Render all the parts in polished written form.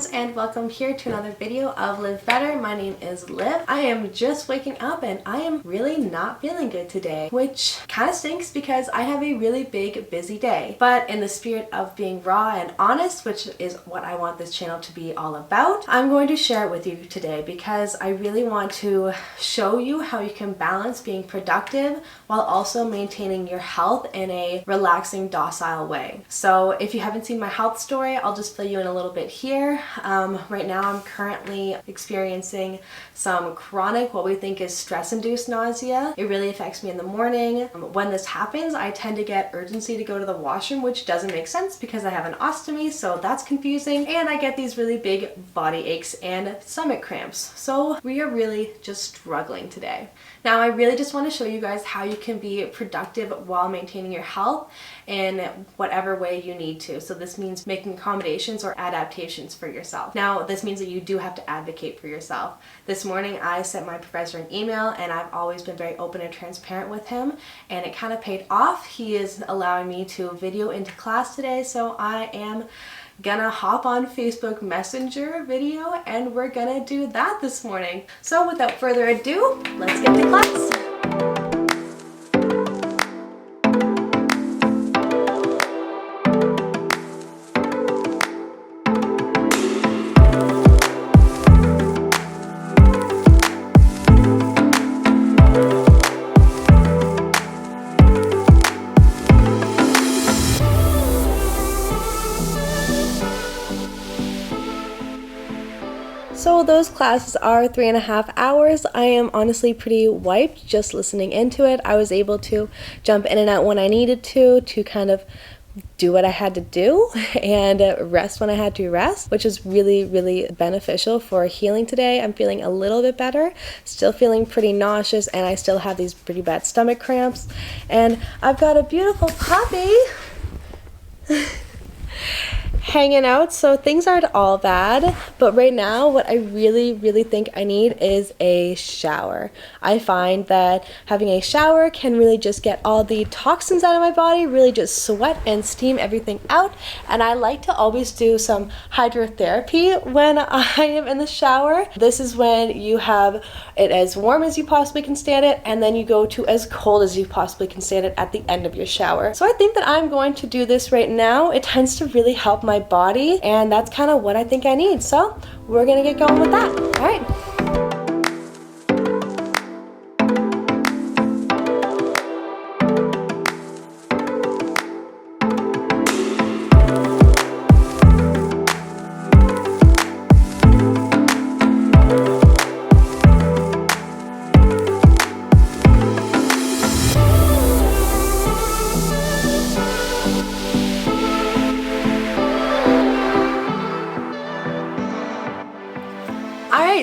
friends, and welcome here to another video of Live Better. My name is Liv. I am just waking up and I am really not feeling good today, which kind of stinks because I have a really big busy day. But in the spirit of being raw and honest, which is what I want this channel to be all about, I'm going to share it with you today because I really want to show you how you can balance being productive while also maintaining your health in a relaxing, docile way. So if you haven't seen my health story, I'll just fill you in a little bit here. Right now I'm currently experiencing some chronic, what we think is stress-induced nausea. It really affects me in the morning. When this happens, I tend to get urgency to go to the washroom, which doesn't make sense because I have an ostomy, so that's confusing. And I get these really big body aches and stomach cramps. So we are really just struggling today. Now, I really just want to show you guys how you can be productive while maintaining your health in whatever way you need to. So this means making accommodations or adaptations for yourself. Now, this means that you do have to advocate for yourself. This morning, I sent my professor an email, and I've always been very open and transparent with him, and it kind of paid off. He is allowing me to video into class today, so I am gonna hop on Facebook Messenger video and we're gonna do that this morning. So without further ado, let's get to class. So those classes are 3.5 hours. I am honestly pretty wiped just listening into it. I was able to jump in and out when I needed to kind of do what I had to do and rest when I had to rest, which is really, really beneficial for healing today. I'm feeling a little bit better, still feeling pretty nauseous, and I still have these pretty bad stomach cramps. And I've got a beautiful puppy hanging out, so things aren't all bad. But right now, what I really think I need is a shower. I find that having a shower can really just get all the toxins out of my body, really just sweat and steam everything out. And I like to always do some hydrotherapy when I am in the shower. This is when you have it as warm as you possibly can stand it, and then you go to as cold as you possibly can stand it at the end of your shower. So I think that I'm going to do this right now. It tends to really help my body, and that's kind of what I think I need. So we're gonna get going with that. All right.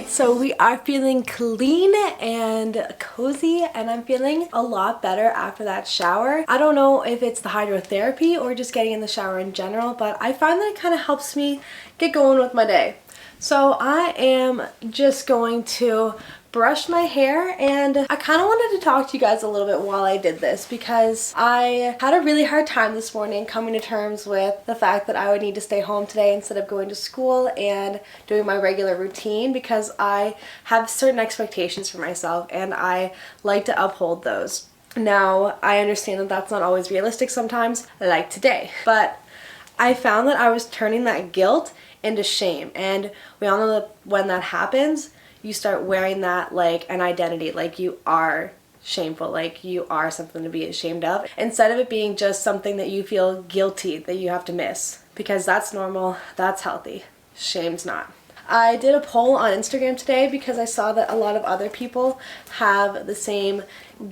So we are feeling clean and cozy, and I'm feeling a lot better after that shower. I don't know if it's the hydrotherapy or just getting in the shower in general, but I find that it kind of helps me get going with my day. So I am just going to brush my hair, and I kind of wanted to talk to you guys a little bit while I did this because I had a really hard time this morning coming to terms with the fact that I would need to stay home today instead of going to school and doing my regular routine, because I have certain expectations for myself and I like to uphold those. Now, I understand that that's not always realistic sometimes, like today, but I found that I was turning that guilt into shame, and we all know that when that happens, you start wearing that like an identity, like you are shameful, like you are something to be ashamed of, instead of it being just something that you feel guilty that you have to miss, because that's normal, that's healthy. Shame's not. I did a poll on Instagram today because I saw that a lot of other people have the same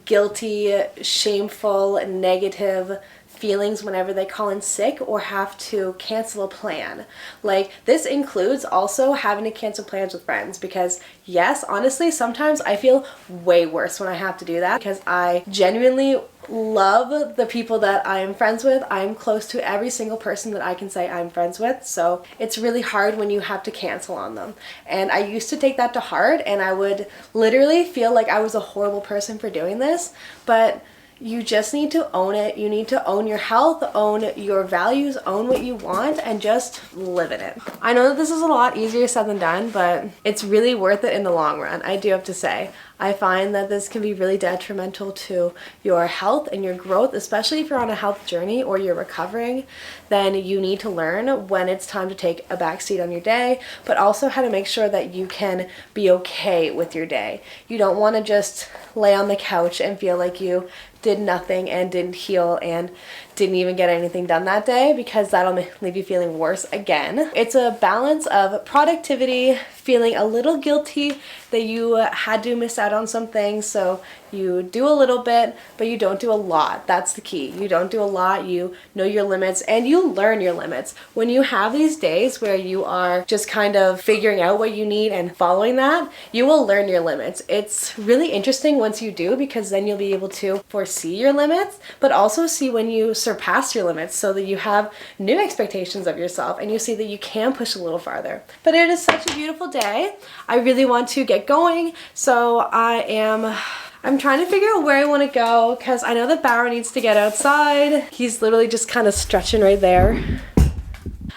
guilty, shameful, negative feelings whenever they call in sick or have to cancel a plan. Like, this includes also having to cancel plans with friends, because yes, honestly, sometimes I feel way worse when I have to do that because I genuinely love the people that I am friends with. I'm close to every single person that I can say I'm friends with, so it's really hard when you have to cancel on them. And I used to take that to heart, and I would literally feel like I was a horrible person for doing this, but You just need to own it. You need to own your health, own your values, own what you want, and just live in it. I know that this is a lot easier said than done, but it's really worth it in the long run, I do have to say. I find that this can be really detrimental to your health and your growth, especially if you're on a health journey or you're recovering. Then you need to learn when it's time to take a backseat on your day, but also how to make sure that you can be okay with your day. You don't want to just lay on the couch and feel like you did nothing and didn't heal and didn't even get anything done that day, because that'll leave you feeling worse again. It's a balance of productivity, feeling a little guilty that you had to miss out on some things, so you do a little bit, but you don't do a lot. That's the key. You don't do a lot, you know your limits, and you learn your limits. When you have these days where you are just kind of figuring out what you need and following that, you will learn your limits. It's really interesting once you do, because then you'll be able to foresee your limits, but also see when you surpass your limits, so that you have new expectations of yourself and you see that you can push a little farther. But it is such a beautiful day. I really want to get going, so I'm trying to figure out where I want to go, because I know that Bauer needs to get outside. He's literally just kind of stretching right there.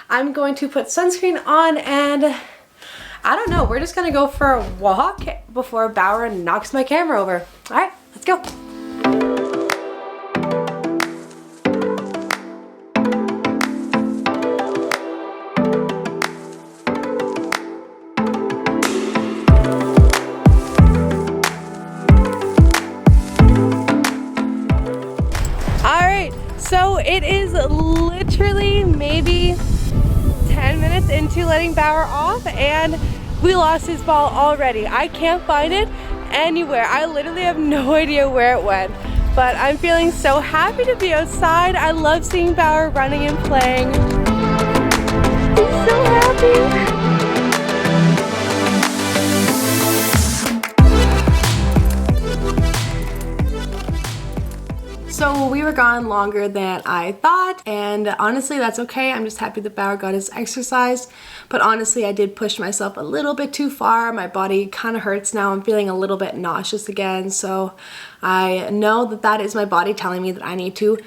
I'm going to put sunscreen on, and I don't know, we're just gonna go for a walk before Bauer knocks my camera over. All right, let's go. So it is literally maybe 10 minutes into letting Bauer off, and we lost his ball already. I can't find it anywhere. I literally have no idea where it went, but I'm feeling so happy to be outside. I love seeing Bauer running and playing. I'm so happy. So we were gone longer than I thought, and honestly that's okay. I'm just happy that Bauer got his exercise, but honestly I did push myself a little bit too far. My body kind of hurts now. I'm feeling a little bit nauseous again, so I know that that is my body telling me that I need to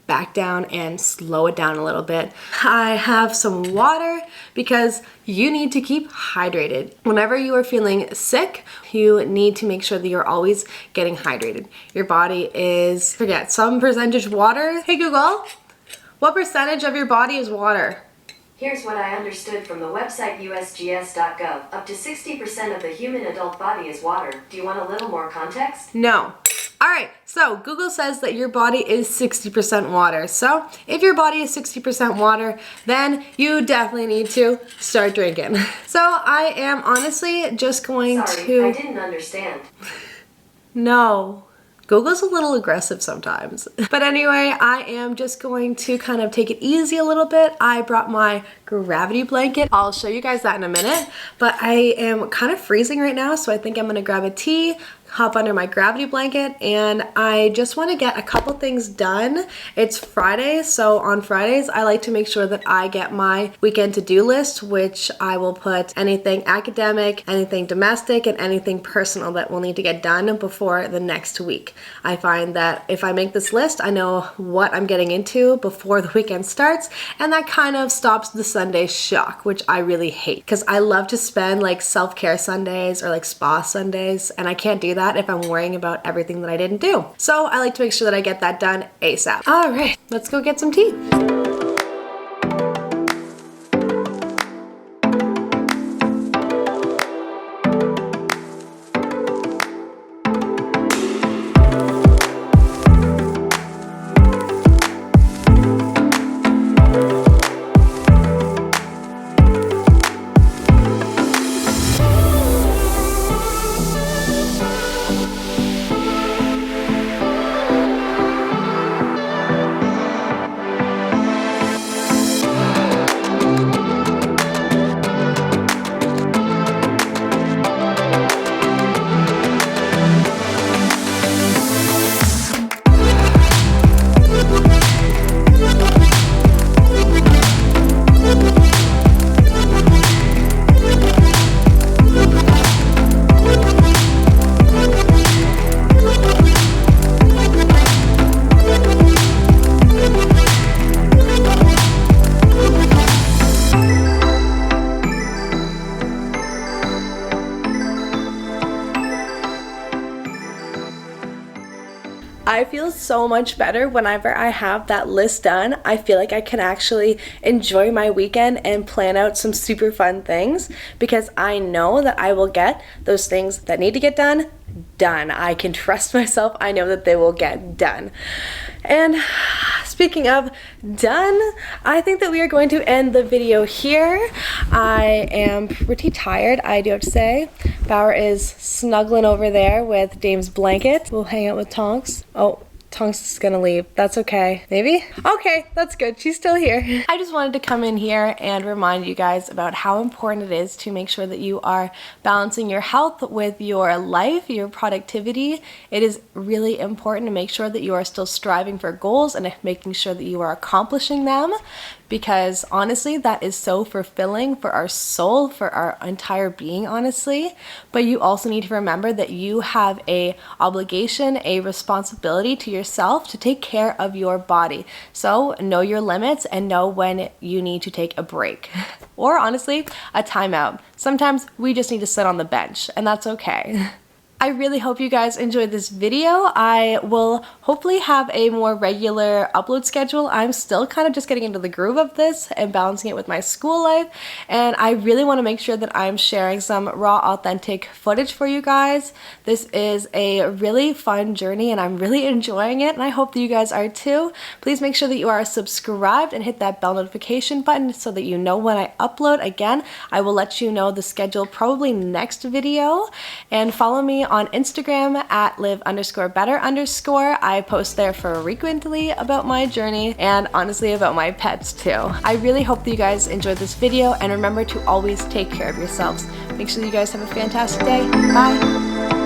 back down and slow it down a little bit. I have some water because you need to keep hydrated. Whenever you are feeling sick, you need to make sure that you're always getting hydrated. Your body is, forget, some percentage water. Hey Google, what percentage of your body is water? Here's what I understood from the website usgs.gov. Up to 60% of the human adult body is water. Do you want a little more context? No. All right, so Google says that your body is 60% water. So if your body is 60% water, then you definitely need to start drinking. So I am honestly just going Sorry, I didn't understand. No. Google's a little aggressive sometimes. But anyway, I am just going to kind of take it easy a little bit. I brought my gravity blanket. I'll show you guys that in a minute, but I am kind of freezing right now, so I think I'm gonna grab a tea, hop under my gravity blanket, and I just want to get a couple things done. It's Friday, so on Fridays I like to make sure that I get my weekend to-do list, which I will put anything academic, anything domestic, and anything personal that will need to get done before the next week. I find that if I make this list, I know what I'm getting into before the weekend starts, and that kind of stops the Sunday shock, which I really hate, because I love to spend like self-care Sundays or like spa Sundays, and I can't do that if I'm worrying about everything that I didn't do. So I like to make sure that I get that done ASAP. All right, let's go get some tea. I feel so much better whenever I have that list done. I feel like I can actually enjoy my weekend and plan out some super fun things because I know that I will get those things that need to get done. I can trust myself. I know that they will get done. And speaking of done, I think that we are going to end the video here. I am pretty tired, I do have to say. Bauer is snuggling over there with Dame's blanket. We'll hang out with Tonks. Oh, Tonks is gonna leave. That's okay. Maybe? Okay, that's good. She's still here. I just wanted to come in here and remind you guys about how important it is to make sure that you are balancing your health with your life, your productivity. It is really important to make sure that you are still striving for goals and making sure that you are accomplishing them, because honestly, that is so fulfilling for our soul, for our entire being, honestly. But you also need to remember that you have a obligation, a responsibility to yourself to take care of your body. So know your limits and know when you need to take a break. Or honestly, a timeout. Sometimes we just need to sit on the bench, and that's okay. I really hope you guys enjoyed this video. I will hopefully have a more regular upload schedule. I'm still kind of just getting into the groove of this and balancing it with my school life. And I really want to make sure that I'm sharing some raw, authentic footage for you guys. This is a really fun journey and I'm really enjoying it. And I hope that you guys are too. Please make sure that you are subscribed and hit that bell notification button so that you know when I upload. Again, I will let you know the schedule probably next video. And follow me on Instagram at live_better_. I post there frequently about my journey and honestly about my pets too. I really hope that you guys enjoyed this video, and remember to always take care of yourselves. Make sure that you guys have a fantastic day. Bye!